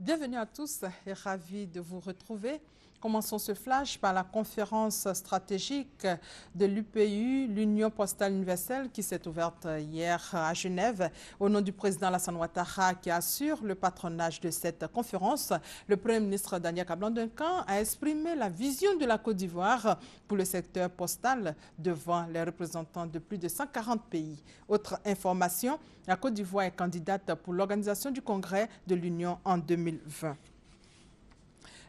Bienvenue à tous et ravi de vous retrouver. Commençons ce flash par la conférence stratégique de l'UPU, l'Union postale universelle, qui s'est ouverte hier à Genève. Au nom du président Alassane Ouattara, qui assure le patronage de cette conférence, le Premier ministre Daniel Kablan-Duncan a exprimé la vision de la Côte d'Ivoire pour le secteur postal devant les représentants de plus de 140 pays. Autre information, la Côte d'Ivoire est candidate pour l'organisation du congrès de l'Union en 2020.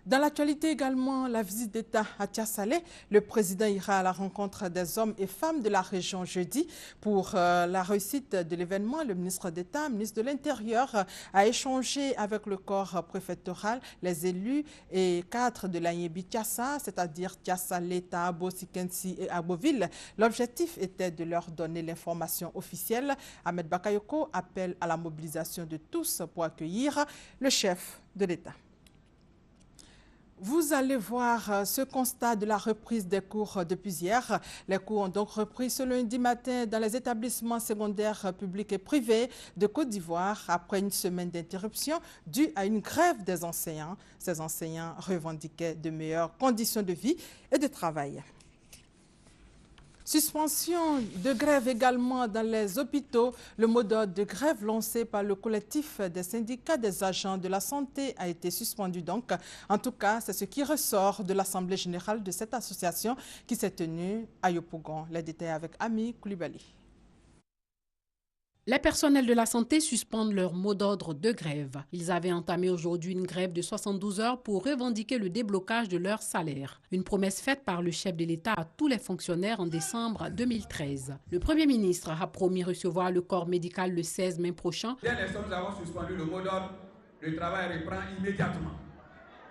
Dans l'actualité également, la visite d'État à Tiassalé. Le président ira à la rencontre des hommes et femmes de la région jeudi. Pour la réussite de l'événement, le ministre d'État, ministre de l'Intérieur, a échangé avec le corps préfectoral, les élus et cadres de l'Ayebi Tiassa, c'est-à-dire Tiassalé, Taabo, Sikensi et Aboville. L'objectif était de leur donner l'information officielle. Ahmed Bakayoko appelle à la mobilisation de tous pour accueillir le chef de l'État. Vous allez voir ce constat de la reprise des cours depuis hier. Les cours ont donc repris ce lundi matin dans les établissements secondaires publics et privés de Côte d'Ivoire après une semaine d'interruption due à une grève des enseignants. Ces enseignants revendiquaient de meilleures conditions de vie et de travail. Suspension de grève également dans les hôpitaux. Le mot d'ordre de grève lancé par le collectif des syndicats des agents de la santé a été suspendu donc. En tout cas, c'est ce qui ressort de l'Assemblée générale de cette association qui s'est tenue à Yopougon. Les détails avec Ami Koulibaly. Les personnels de la santé suspendent leur mot d'ordre de grève. Ils avaient entamé aujourd'hui une grève de 72 heures pour revendiquer le déblocage de leur salaire. Une promesse faite par le chef de l'État à tous les fonctionnaires en décembre 2013. Le Premier ministre a promis recevoir le corps médical le 16 mai prochain. Dès l'instant nous avons suspendu le mot d'ordre, le travail reprend immédiatement.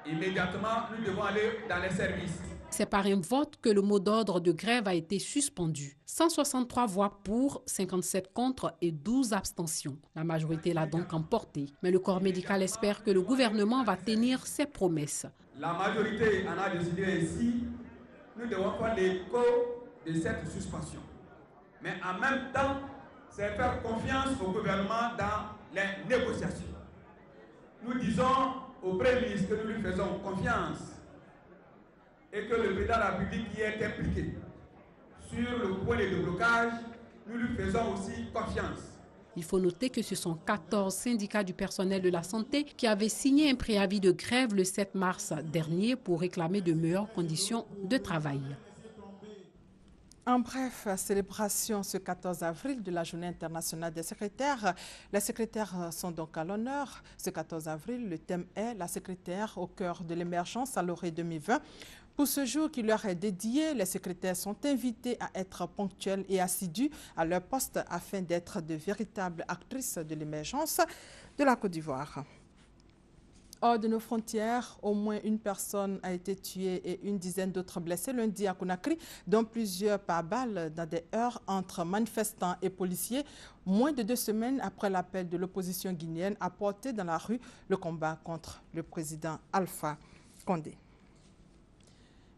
Immédiatement, nous devons aller dans les services. C'est par un vote que le mot d'ordre de grève a été suspendu. 163 voix pour, 57 contre et 12 abstentions. La majorité l'a donc emporté. Mais le corps médical espère que le gouvernement va tenir ses promesses. La majorité en a décidé ainsi. Nous devons faire l'écho de cette suspension. Mais en même temps, c'est faire confiance au gouvernement dans les négociations. Nous disons au Premier ministre que nous lui faisons confiance et que le président de la République y est impliqué. Sur le point de déblocage, nous lui faisons aussi confiance. Il faut noter que ce sont 14 syndicats du personnel de la santé qui avaient signé un préavis de grève le 7 mars dernier pour réclamer de meilleures conditions de travail. En bref, célébration ce 14 avril de la Journée internationale des secrétaires. Les secrétaires sont donc à l'honneur. Ce 14 avril, le thème est « La secrétaire au cœur de l'émergence à l'orée 2020 ». Pour ce jour qui leur est dédié, les secrétaires sont invités à être ponctuels et assidus à leur poste afin d'être de véritables actrices de l'émergence de la Côte d'Ivoire. Hors de nos frontières, au moins une personne a été tuée et une dizaine d'autres blessées lundi à Conakry, dont plusieurs par balles dans des heurts entre manifestants et policiers, moins de 2 semaines après l'appel de l'opposition guinéenne à porter dans la rue le combat contre le président Alpha Condé.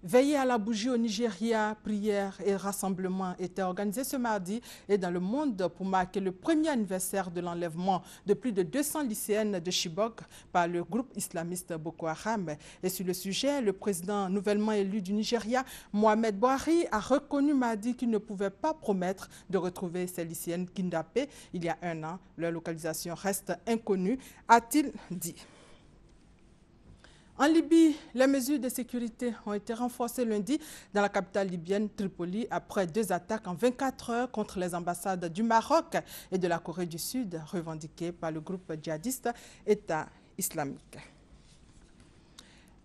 Veiller à la bougie au Nigeria, prières et rassemblements étaient organisés ce mardi et dans le monde pour marquer le premier anniversaire de l'enlèvement de plus de 200 lycéennes de Chibok par le groupe islamiste Boko Haram. Et sur le sujet, le président nouvellement élu du Nigeria, Mohamed Buhari, a reconnu mardi qu'il ne pouvait pas promettre de retrouver ces lycéennes kidnappées il y a 1 an. Leur localisation reste inconnue, a-t-il dit. En Libye, les mesures de sécurité ont été renforcées lundi dans la capitale libyenne Tripoli après 2 attaques en 24 heures contre les ambassades du Maroc et de la Corée du Sud revendiquées par le groupe djihadiste État islamique.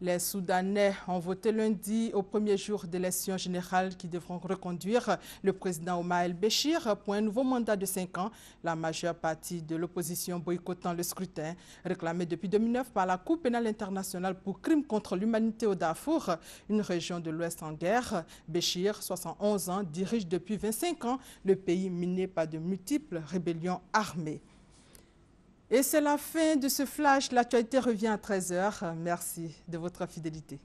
Les Soudanais ont voté lundi au premier jour d'élections générales qui devront reconduire le président Omar el-Béchir pour un nouveau mandat de 5 ans. La majeure partie de l'opposition boycottant le scrutin, réclamé depuis 2009 par la Cour pénale internationale pour crimes contre l'humanité au Darfour, une région de l'Ouest en guerre. Béchir, 71 ans, dirige depuis 25 ans le pays miné par de multiples rébellions armées. Et c'est la fin de ce flash. L'actualité revient à 13 h. Merci de votre fidélité.